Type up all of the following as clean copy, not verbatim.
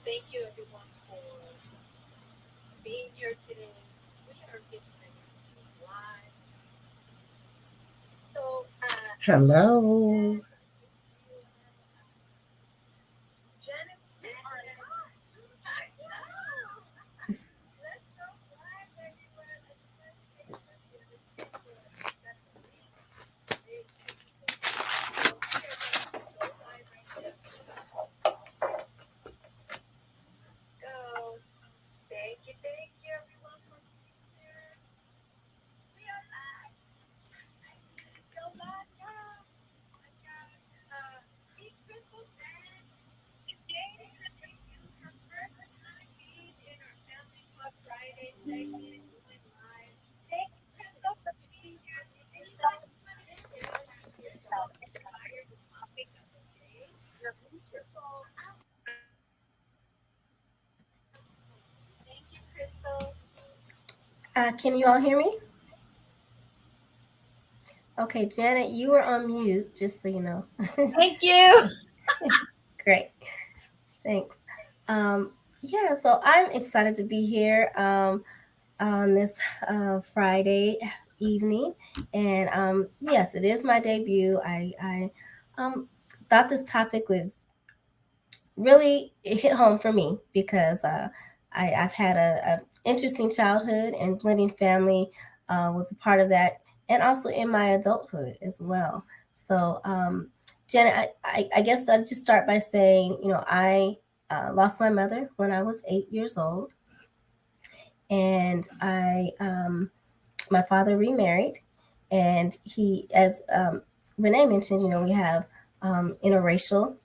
Thank you everyone for being here today. We are getting ready to go live. So, Hello. yes, I do see you now. Janet, we are live. I know. Let's go live, everyone. I just wanted to say hello to everyone who has got the link. Very beautiful. So we are going to go live right now. Let's go. Thank you, everyone, for being here. We are live. Let's go live now. I got Meet Crystal Jan. Today is her debut, her first time being in our Family Club Friday segment going live. Thank you, Crystal, for being here. And you know, I just wanted to share with you, Crystal inspired the topic of the day. So thank you, Crystal. Can you all hear me? Okay, Janet, you were on mute, just so you know. Thank you. Great, thanks. Um, yeah, so I'm excited to be here on this Friday evening, and yes, it is my debut. I thought this topic was really it hit home for me because I've had a interesting childhood, and blending family was a part of that, and also in my adulthood as well. So, Janet, I guess I'd just start by saying, I lost my mother when I was 8 years old, and my father remarried, and he, as Renee mentioned, we have interracial,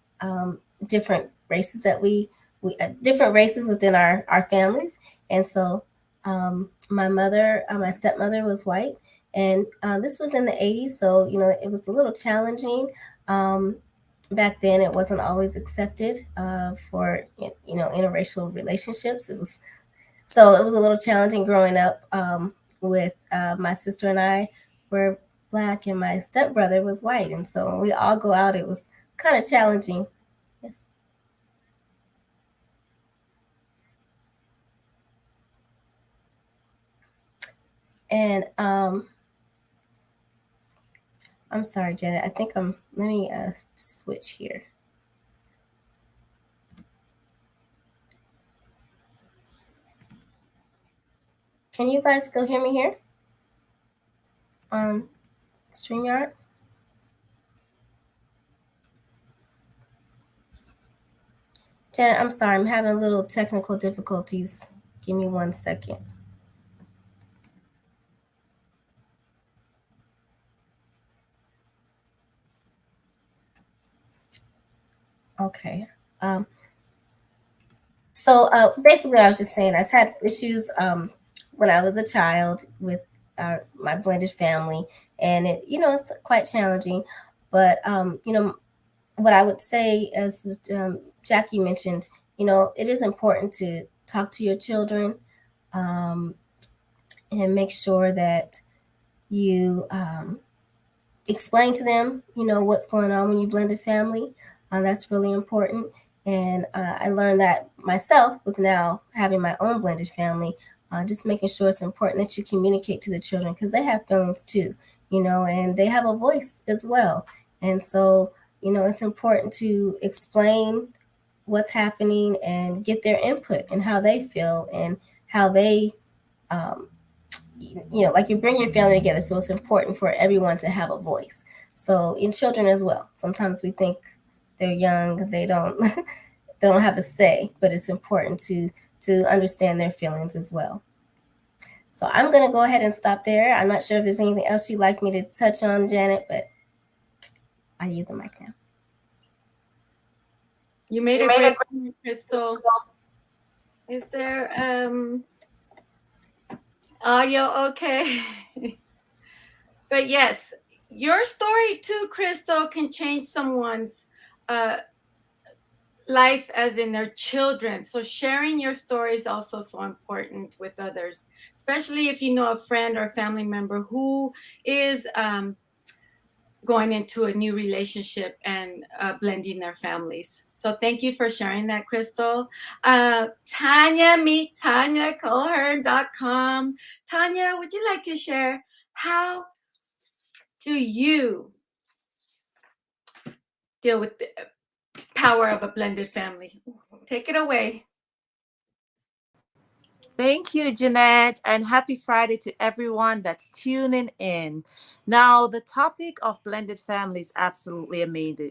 different races that we different races within our families, and so my mother, my stepmother was white, and this was in the 80s, so it was a little challenging. Um, Back then, it wasn't always accepted for interracial relationships. It was a little challenging growing up with my sister and I were black, and my stepbrother was white, and so when we all go out, it was kind of challenging. Yes. And I'm sorry, Janet. I think I'm. Let me switch here. Can you guys still hear me here on StreamYard? Janet, I'm sorry. I'm having a little technical difficulties. Give me 1 second. Okay. Um, So basically, I was just saying I've had issues when I was a child with my blended family, and it's quite challenging. But what I would say, as Jackie mentioned, it is important to talk to your children, um, and make sure that you explain to them, what's going on when you blend a family. That's really important. And I learned that myself with now having my own blended family, just making sure it's important that you communicate to the children because they have feelings too, and they have a voice as well. And so, it's important to explain what's happening and get their input and how they feel and how they um, like you bring your family together, so it's important for everyone to have a voice. So in children as well, sometimes we think they're young, they don't they don't have a say, but it's important to understand their feelings as well. So I'm going to go ahead and stop there. I'm not sure if there's anything else you'd like me to touch on, Janet, but I yield the mic now. You made a great point, Crystal. Is there audio okay? But yes, your story too, Crystal, can change someone's uh, life, as in their children. So sharing your story is also so important with others, especially if you know a friend or family member who is going into a new relationship and blending their families. So thank you for sharing that, Crystal. Tanya, meet Tanya, callher.com. Tanya, would you like to share how do you deal with the power of a blended family? Take it away. Thank you, Jeanette, and happy Friday to everyone that's tuning in. Now, the topic of blended family is absolutely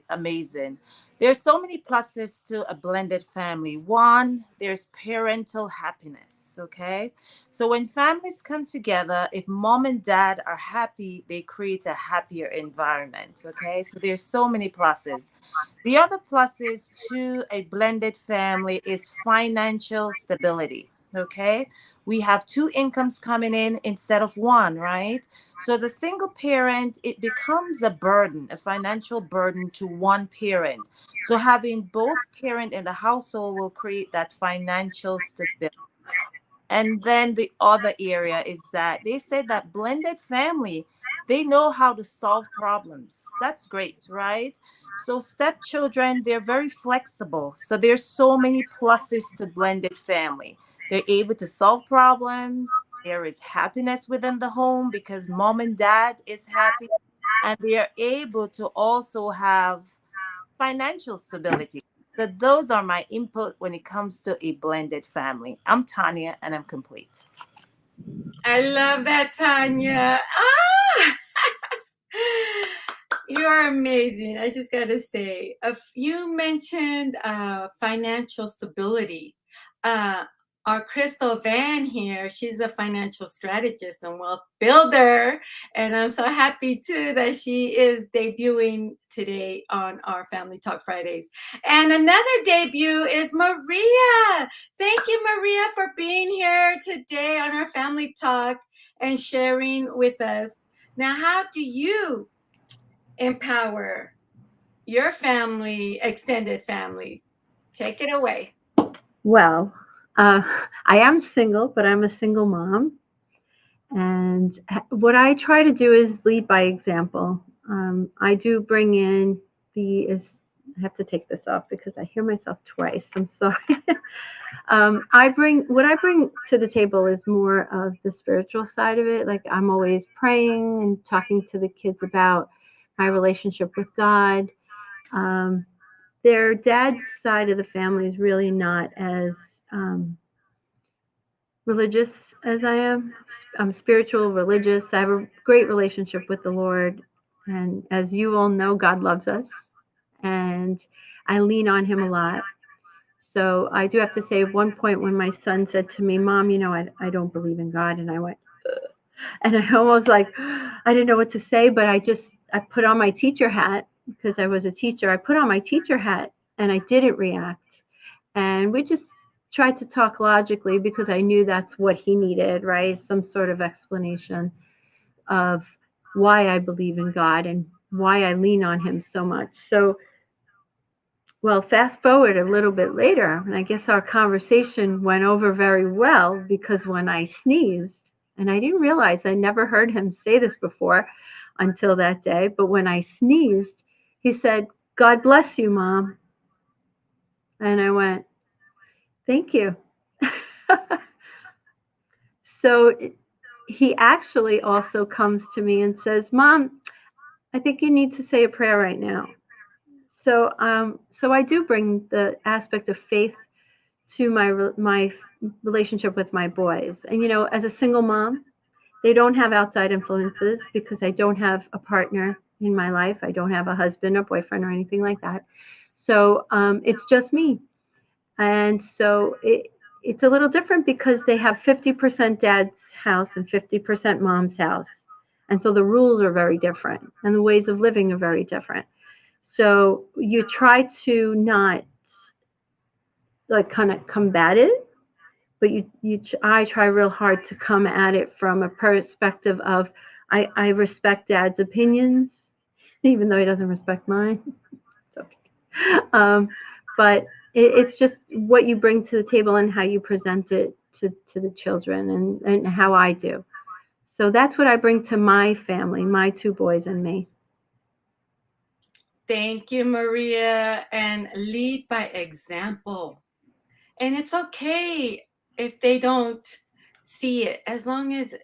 amazing. There's so many pluses to a blended family. One, there's parental happiness, okay? So when families come together, if mom and dad are happy, they create a happier environment, okay? So there's so many pluses. The other pluses to a blended family is financial stability. Okay, we have two incomes coming in instead of one, right? So, as a single parent, it becomes a burden, a financial burden to one parent. So, having both parent in the household will create that financial stability. And then the other area is that they said that blended family, they know how to solve problems. That's great, right? So stepchildren, they're very flexible. So there's so many pluses to blended family. They're able to solve problems. There is happiness within the home because mom and dad is happy. And they are able to also have financial stability. So those are my input when it comes to a blended family. I'm Tanya and I'm complete. I love that, Tanya. Ah! You are amazing. I just got to say, you mentioned financial stability. Uh, our Crystal Van here, she's a financial strategist and wealth builder. And I'm so happy too that she is debuting today on our Family Talk Fridays. And another debut is Maria. Thank you, Maria, for being here today on our Family Talk and sharing with us. Now, how do you empower your family, extended family? Take it away. Well, uh, I am single, but I'm a single mom. And what I try to do is lead by example. I do bring in I have to take this off because I hear myself twice. I'm sorry. What I bring to the table is more of the spiritual side of it. Like I'm always praying and talking to the kids about my relationship with God. Um, their dad's side of the family is really not as um, religious as I am. I'm spiritual, religious. I have a great relationship with the Lord. And as you all know, God loves us. And I lean on Him a lot. So I do have to say, at one point when my son said to me, Mom, I don't believe in God. And I went, ugh. And I almost like, I didn't know what to say, but I put on my teacher hat because I was a teacher. I put on my teacher hat and I didn't react. And we just tried to talk logically because I knew that's what he needed, right? Some sort of explanation of why I believe in God and why I lean on Him so much. So, well, fast forward a little bit later, and I guess our conversation went over very well because when I sneezed, and I didn't realize I never heard him say this before until that day, but when I sneezed, he said, God bless you, Mom. And I went, thank you. So he actually also comes to me and says, Mom, I think you need to say a prayer right now. So I do bring the aspect of faith to my relationship with my boys. And as a single mom, they don't have outside influences because I don't have a partner in my life. I don't have a husband or boyfriend or anything like that. So it's just me. And so it's a little different because they have 50% dad's house and 50% mom's house. And so the rules are very different and the ways of living are very different. So you try to not like kind of combat it, but I try real hard to come at it from a perspective of I respect dad's opinions, even though he doesn't respect mine. It's okay. But it's just what you bring to the table and how you present it to the children and how I do. So that's what I bring to my family, my two boys and me. Thank you, Maria. And lead by example. And it's okay if they don't see it, as long as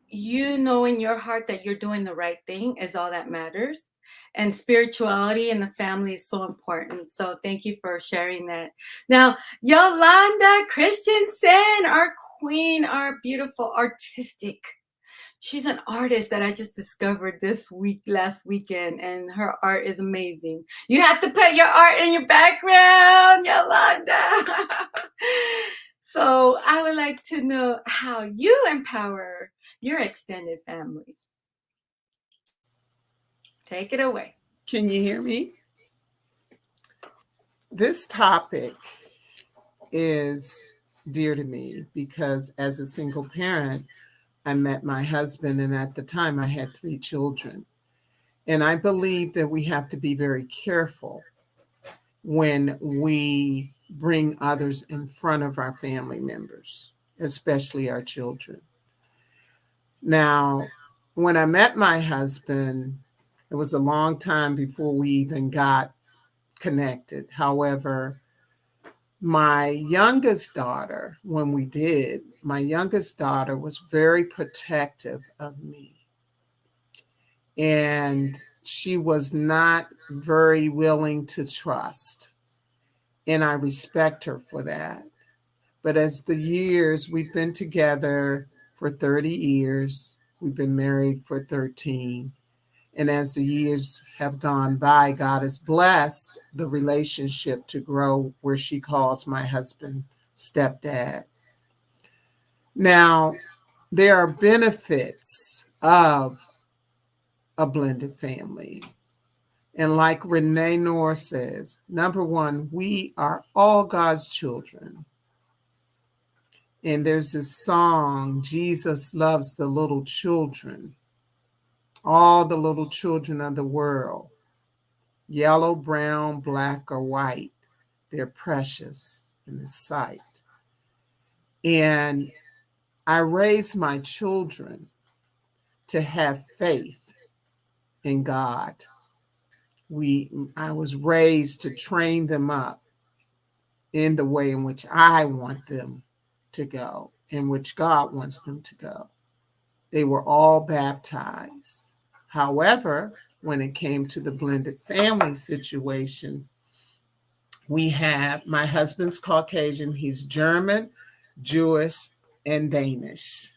you know in your heart that you're doing the right thing is all that matters. And spirituality in the family is so important. So thank you for sharing that. Now, Yolanda Christensen, our queen, our beautiful artistic. She's an artist that I just discovered last weekend, and her art is amazing. You have to put your art in your background, Yolanda. So I would like to know how you empower your extended family. Take it away. Can you hear me? This topic is dear to me because as a single parent, I met my husband, and at the time I had 3 children. And I believe that we have to be very careful when we bring others in front of our family members, especially our children. Now, when I met my husband, it was a long time before we even got connected. However, my youngest daughter, when we did, my youngest daughter was very protective of me. And she was not very willing to trust. And I respect her for that. But as the years, we've been together for 30 years, we've been married for 13. And as the years have gone by, God has blessed the relationship to grow where she calls my husband stepdad. Now, there are benefits of a blended family. And like Renee Noor says, number one, we are all God's children. And there's this song, Jesus loves the little children, all the little children of the world, yellow, brown, black, or white. They're precious in His sight. And I raise my children to have faith in God. I was raised to train them up in the way in which I want them to go, in which God wants them to go. They were all baptized. However, when it came to the blended family situation, we have my husband's Caucasian, he's German, Jewish, and Danish.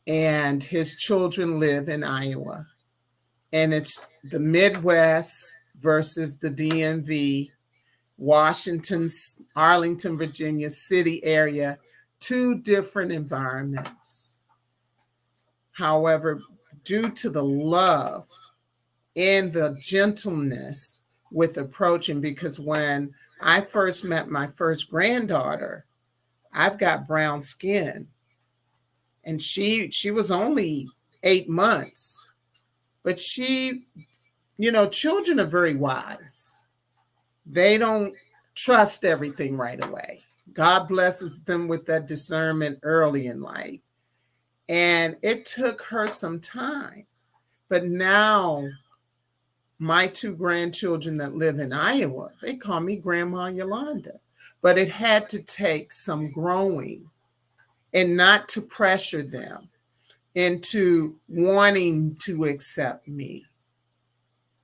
And his children live in Iowa. And it's the Midwest versus the DMV, Washington, Arlington, Virginia city area, 2 different environments. However, due to the love and the gentleness with approaching, because when I first met my first granddaughter, I've got brown skin, and she was only 8 months, but children are very wise. They don't trust everything right away. God blesses them with that discernment early in life. And it took her some time. But now my 2 grandchildren that live in Iowa, they call me Grandma Yolanda. But it had to take some growing and not to pressure them into wanting to accept me.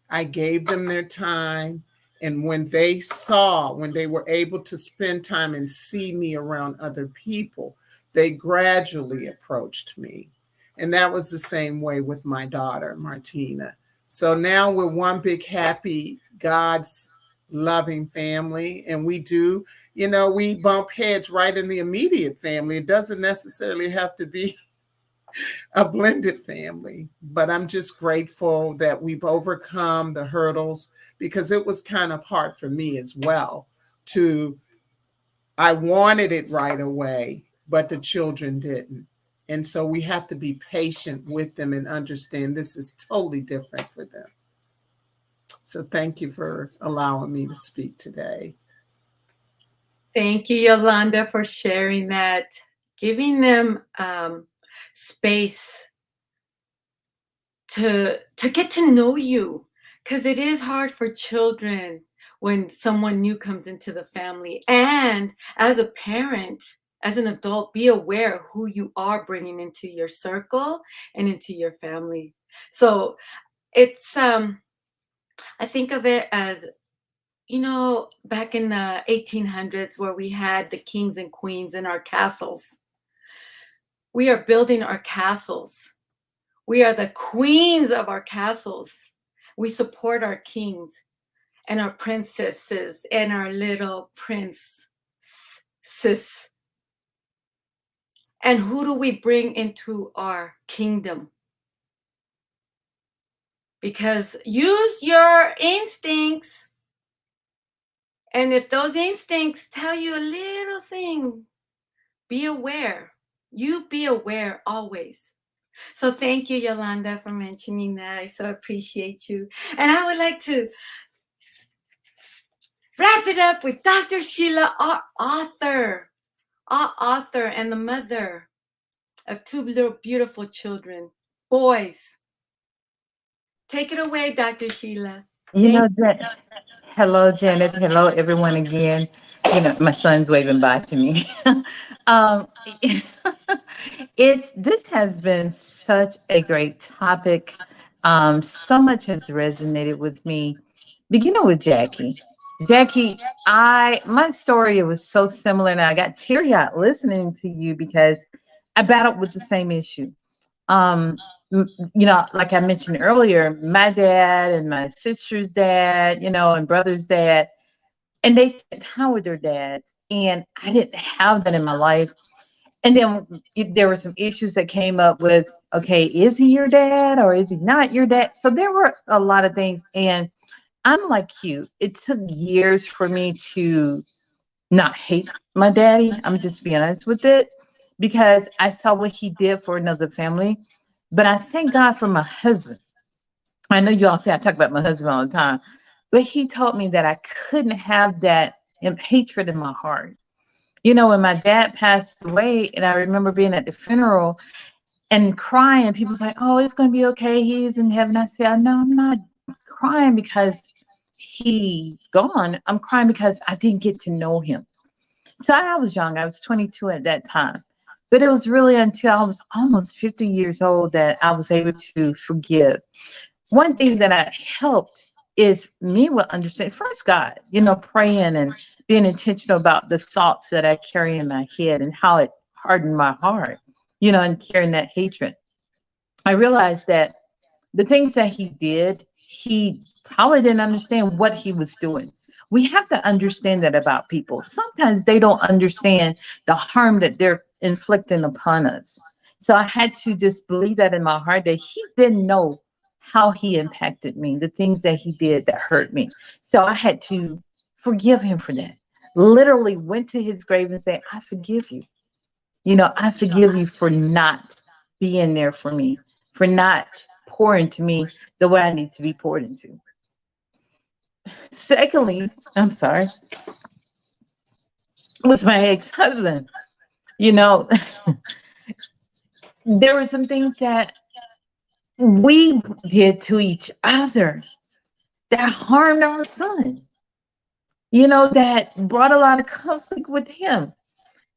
I gave them their time. And when they were able to spend time and see me around other people, they gradually approached me. And that was the same way with my daughter, Martina. So now we're one big, happy, God's loving family. And we bump heads right in the immediate family. It doesn't necessarily have to be a blended family, but I'm just grateful that we've overcome the hurdles, because it was kind of hard for me as well I wanted it right away, but the children didn't. And so we have to be patient with them and understand this is totally different for them. So thank you for allowing me to speak today. Thank you, Yolanda, for sharing that, giving them space to get to know you, because it is hard for children when someone new comes into the family. And as a parent, as an adult, be aware who you are bringing into your circle and into your family. So it's I think of it as, back in the 1800s where we had the kings and queens in our castles. We are building our castles. We are the queens of our castles. We support our kings and our princesses and our little princes. And who do we bring into our kingdom? Because use your instincts. And if those instincts tell you a little thing, be aware. You be aware always. So thank you, Yolanda, for mentioning that. I so appreciate you. And I would like to wrap it up with Dr. Sheila, our author and the mother of two little beautiful children, boys. Take it away, Dr. Sheila. You know that. Hello, Janet. Hello, everyone again. You know, my son's waving bye to me. um, this has been such a great topic. So much has resonated with me. Beginning with Jackie. Jackie, my story was so similar, and I got teary-eyed listening to you because I battled with the same issue. um like I mentioned earlier, my dad and my sister's dad, and brother's dad, and they spent time with their dads, and I didn't have that in my life. And then there were some issues that came up with, okay, is he your dad or is he not your dad? So there were a lot of things, and I'm like you, it took years for me to not hate my daddy. I'm just being honest with it, because I saw what he did for another family. But I thank God for my husband. I know you all say I talk about my husband all the time, but he taught me that I couldn't have that hatred in my heart. When my dad passed away, and I remember being at the funeral and crying, people's like, "Oh, it's going to be okay. He's in heaven." I said, "No, I'm not crying because he's gone. I'm crying because I didn't get to know him." So I was young. I was 22 at that time. But it was really until I was almost 50 years old that I was able to forgive. One thing that I helped is me with understanding first God, praying and being intentional about the thoughts that I carry in my head and how it hardened my heart, and carrying that hatred. I realized that the things that he did, he probably didn't understand what he was doing. We have to understand that about people. Sometimes they don't understand the harm that they're inflicting upon us. So I had to just believe that in my heart, that he didn't know how he impacted me, the things that he did that hurt me. So I had to forgive him for that. Literally went to his grave and said, I forgive you. I forgive you for not being there for me, for not pouring to me the way I need to be poured into. Secondly, I'm sorry, with my ex-husband, you know, there were some things that we did to each other that harmed our son, that brought a lot of conflict with him.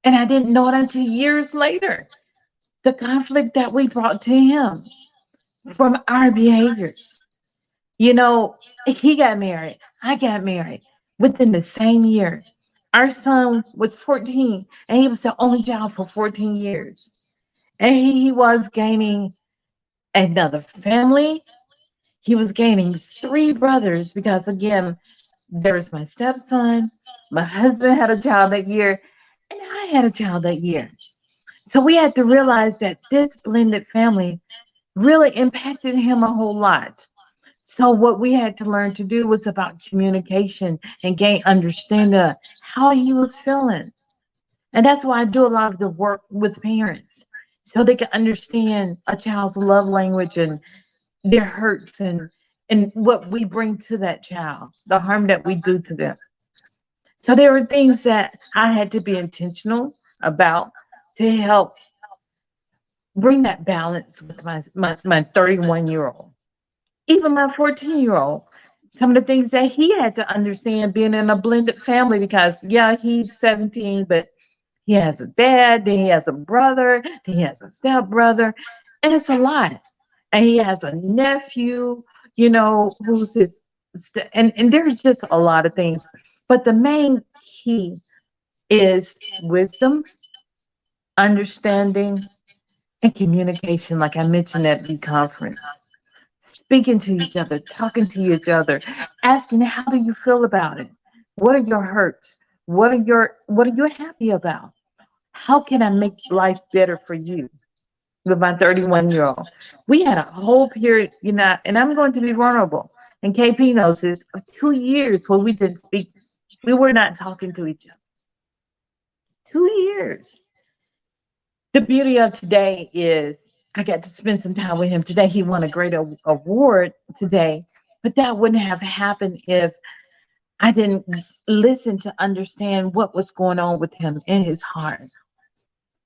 And I didn't know it until years later, the conflict that we brought to him from our behaviors. He got married, I got married within the same year. Our son was 14, and he was the only child for 14 years. And he was gaining another family. He was gaining three brothers because, again, there's my stepson, my husband had a child that year, and I had a child that year. So we had to realize that this blended family really impacted him a whole lot. So what we had to learn to do was about communication and gain understanding of how he was feeling. And that's why I do a lot of the work with parents, so they can understand a child's love language and their hurts, and what we bring to that child, the harm that we do to them. So there were things that I had to be intentional about to help bring that balance with my 31-year-old. Even my 14-year-old, some of the things that he had to understand being in a blended family, because yeah, he's 17, but he has a dad, then he has a brother, then he has a stepbrother, and it's a lot. And he has a nephew, who's his, and there's just a lot of things. But the main key is wisdom, understanding, and communication, like I mentioned at the conference. Speaking to each other, talking to each other, asking how do you feel about it? What are your hurts? What are you happy about? How can I make life better for you? With my 31-year-old, we had a whole period, and I'm going to be vulnerable. And KP knows this, 2 years where we didn't speak. We were not talking to each other. 2 years. The beauty of today is I got to spend some time with him today. He won a great award today, but that wouldn't have happened if I didn't listen to understand what was going on with him in his heart.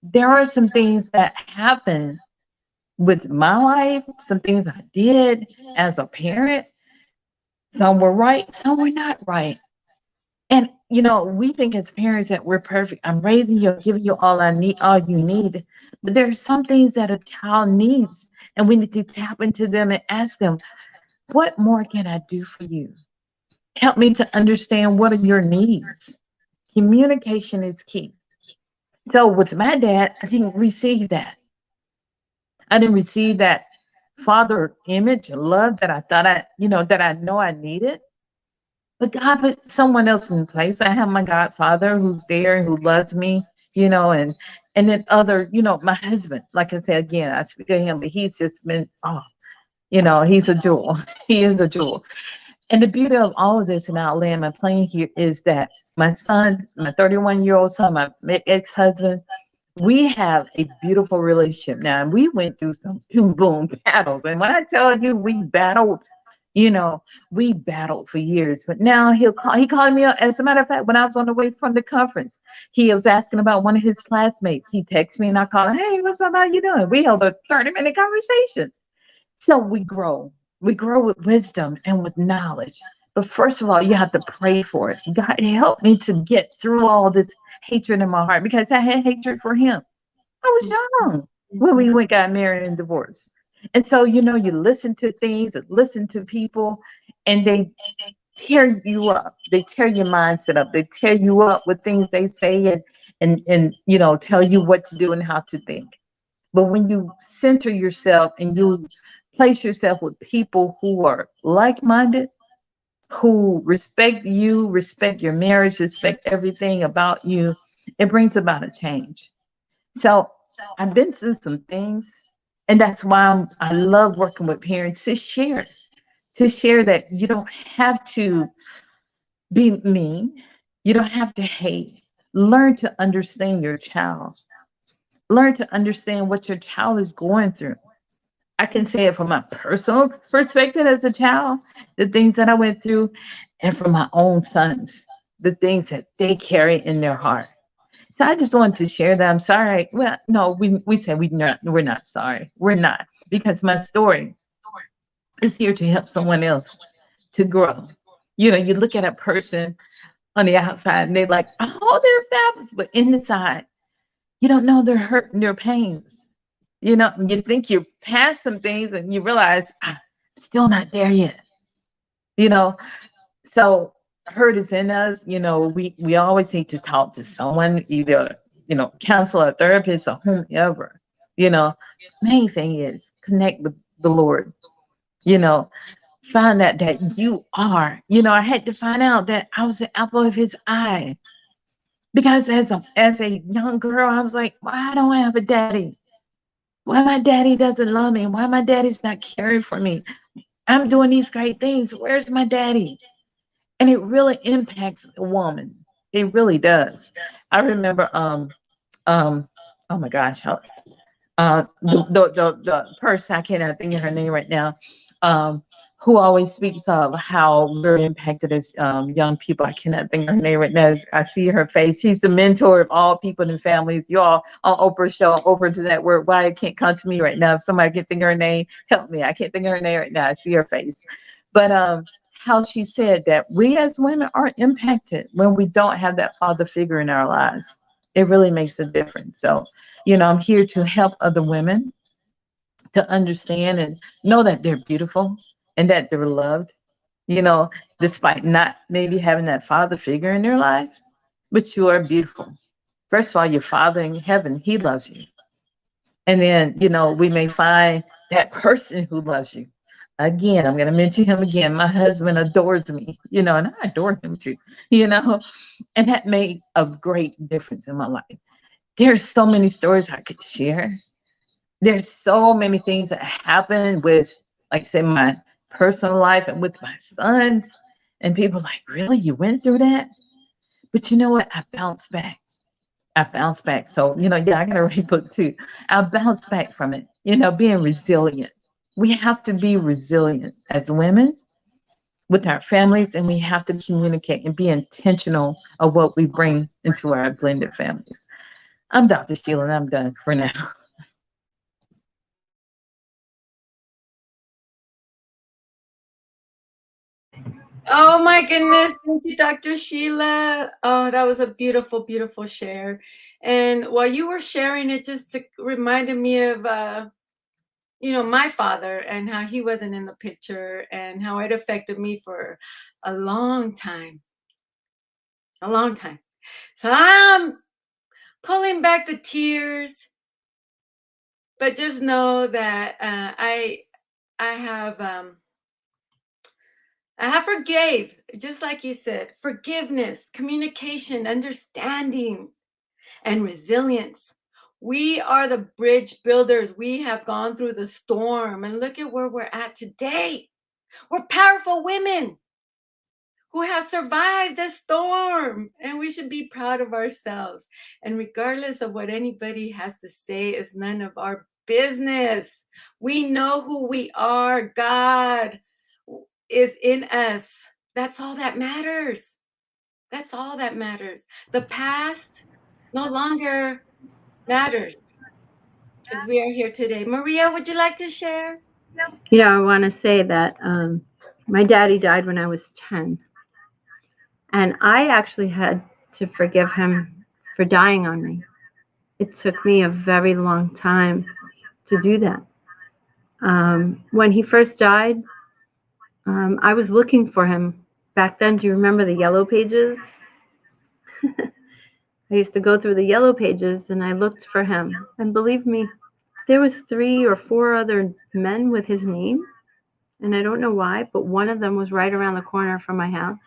There are some things that happen with my life, some things I did as a parent. Some were right, some were not right. And we think as parents that we're perfect. I'm raising you, giving you all I need, all you need. But there are some things that a child needs, and we need to tap into them and ask them, what more can I do for you? Help me to understand what are your needs. Communication is key. So with my dad, I didn't receive that. I didn't receive that father image and love that I thought that I know I needed. But God put someone else in place. I have my godfather who's there and who loves me, and then my husband. Like I said again, I speak of him, but he's just been he's a jewel. He is a jewel. And the beauty of all of this, and I'll land my plane here, is that my son, my 31-year-old son, my ex-husband, we have a beautiful relationship now. And we went through some boom battles. And when I tell you you know, we battled for years. But now he called me up. As a matter of fact, when I was on the way from the conference, he was asking about one of his classmates. He texted me and I called him, hey, what's up? How you doing? We held a 30-minute conversation. So we grow. We grow with wisdom and with knowledge. But first of all, you have to pray for it. God, help me to get through all this hatred in my heart, because I had hatred for him. I was young when we got married and divorced. And so, you listen to things and listen to people, and they tear you up. They tear your mindset up. They tear you up with things they say, and tell you what to do and how to think. But when you center yourself and you place yourself with people who are like-minded, who respect you, respect your marriage, respect everything about you, it brings about a change. So I've been through some things, and that's why I love working with parents to share that you don't have to be mean. You don't have to hate. Learn to understand your child. Learn to understand what your child is going through. I can say it from my personal perspective as a child, the things that I went through, and from my own sons, the things that they carry in their heart. So I just wanted to share that. I'm sorry. Well, no, we said we're not sorry. We're not, because my story is here to help someone else to grow. You look at a person on the outside and they're like, oh, they're fabulous, but inside, you don't know their hurt and their pains. You think you're past some things and you realize I'm still not there yet. You know, so hurt is in us. We always need to talk to someone, either counselor, therapist, or whomever. Main thing is connect with the Lord. You know, find out that you are. I had to find out that I was the apple of His eye, because as a young girl, I was like, why don't I have a daddy? Why my daddy doesn't love me? Why my daddy's not caring for me? I'm doing these great things. Where's my daddy? And it really impacts a woman. It really does. I remember, oh my gosh, the person, I cannot think of her name right now, who always speaks of how we're impacted as young people. I cannot think of her name right now. I see her face. She's the mentor of all people and families. You all on Oprah's show, over to that word. Why it can't come to me right now? If somebody can think of her name, help me. I can't think of her name right now. I see her face. But how she said that we as women are impacted when we don't have that father figure in our lives. It really makes a difference. So, I'm here to help other women to understand and know that they're beautiful and that they're loved, you know, despite not maybe having that father figure in their life, but you are beautiful. First of all, your father in heaven, he loves you. And then, we may find that person who loves you. Again, I'm going to mention him again. My husband adores me, and I adore him too, you know, and that made a great difference in my life. There's so many stories I could share. There's so many things that happen with, like I say, my personal life and with my sons. And people are like, really? You went through that? But you know what? I bounced back. I bounced back. So, yeah, I got to read a book too. I bounced back from it, being resilient. We have to be resilient as women with our families, and we have to communicate and be intentional of what we bring into our blended families. I'm Dr. Sheila, and I'm done for now. Oh my goodness. Thank you, Dr. Sheila. Oh, that was a beautiful, beautiful share. And while you were sharing it, just reminded me of, my father and how he wasn't in the picture and how it affected me for a long time. A long time. So I'm pulling back the tears, but just know that I have forgave, just like you said, forgiveness, communication, understanding, and resilience. We are the bridge builders. We have gone through the storm, and look at where we're at today. We're powerful women who have survived the storm, and we should be proud of ourselves. And regardless of what anybody has to say, is none of our business. We know who we are. God is in us. That's all that matters. That's all that matters. The past no longer matters because we are here today. Maria, would you like to share? I want to say that my daddy died when I was 10. And I actually had to forgive him for dying on me. It took me a very long time to do that. When he first died, I was looking for him. Back then, do you remember the yellow pages? I used to go through the yellow pages and I looked for him. And believe me, there was 3 or 4 other men with his name. And I don't know why, but one of them was right around the corner from my house.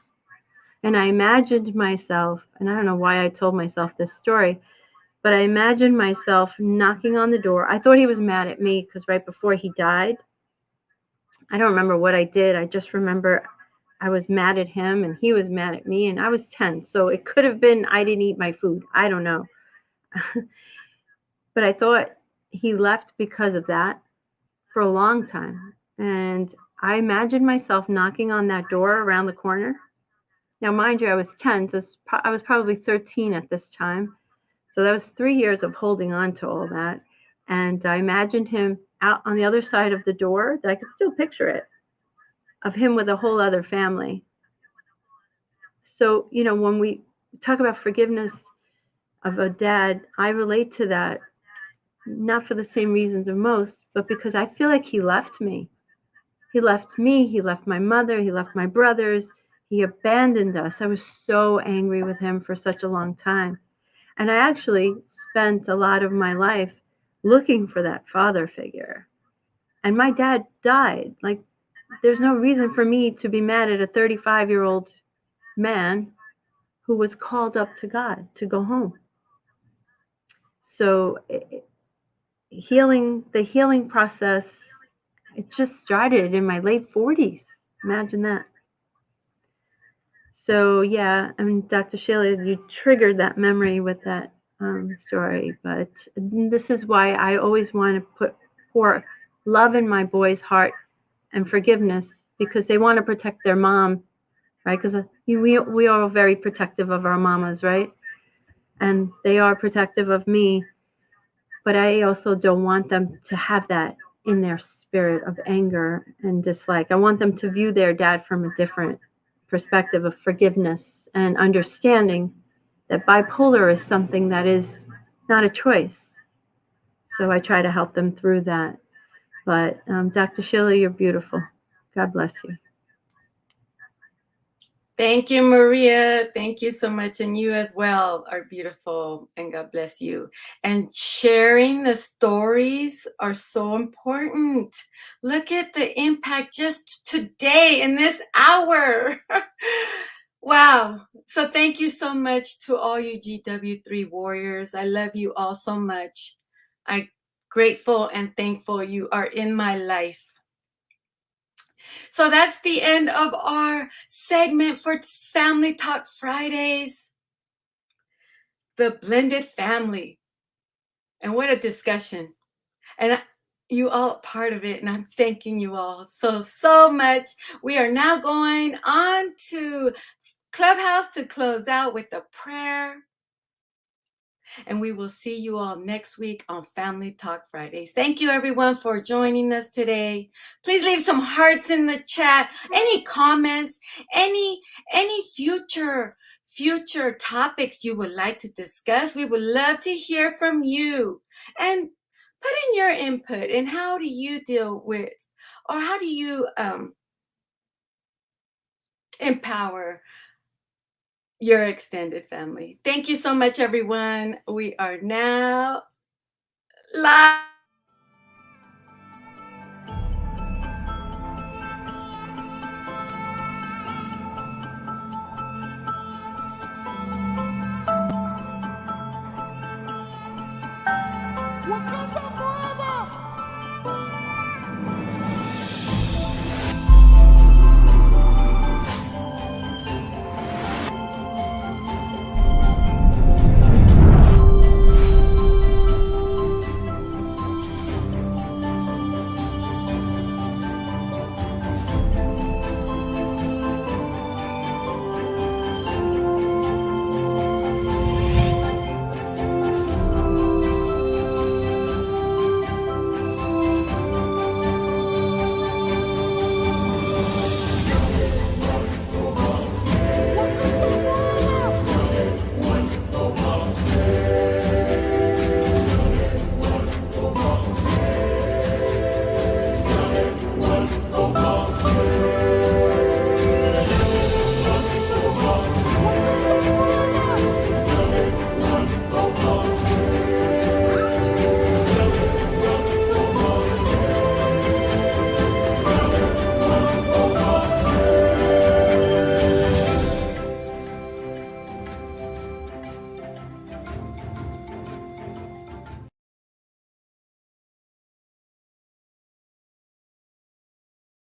And I imagined myself, and I don't know why I told myself this story, but I imagined myself knocking on the door. I thought he was mad at me because right before he died, I don't remember what I did. I just remember I was mad at him and he was mad at me, and I was 10. So it could have been I didn't eat my food. I don't know. But I thought he left because of that for a long time. And I imagined myself knocking on that door around the corner. Now, mind you, I was 10, so I was probably 13 at this time. So that was 3 years of holding on to all that. And I imagined him out on the other side of the door, that I could still picture it, of him with a whole other family. So, when we talk about forgiveness of a dad, I relate to that, not for the same reasons of most, but because I feel like he left me. He left me, he left my mother, he left my brothers, he abandoned us. I was so angry with him for such a long time. And I actually spent a lot of my life looking for that father figure. And my dad died. Like, there's no reason for me to be mad at a 35-year-old man who was called up to God to go home. So the healing process, it just started in my late 40s. Imagine that. So yeah, I mean, Dr. Sheila, you triggered that memory with that story. But this is why I always want to pour love in my boy's heart and forgiveness because they want to protect their mom, right? Because we are very protective of our mamas, right? And they are protective of me, but I also don't want them to have that in their spirit of anger and dislike. I want them to view their dad from a different perspective of forgiveness and understanding that bipolar is something that is not a choice. So I try to help them through that. But Dr. Sheila, you're beautiful. God bless you. Thank you, Maria. Thank you so much. And you as well are beautiful, and God bless you. And sharing the stories are so important. Look at the impact just today in this hour. Wow. So thank you so much to all you GW3 warriors. I love you all so much. I'm grateful and thankful you are in my life. So that's the end of our segment for Family Talk Fridays. The blended family. And what a discussion. And you all are part of it, and I'm thanking you all so much. We are now going on to Clubhouse to close out with a prayer. And we will see you all next week on Family Talk Fridays. Thank you, everyone, for joining us today. Please leave some hearts in the chat. Any comments, any future topics you would like to discuss, we would love to hear from you. And put in your input. And how do you deal with, or how do you empower your extended family? Thank you so much, everyone. We are now live.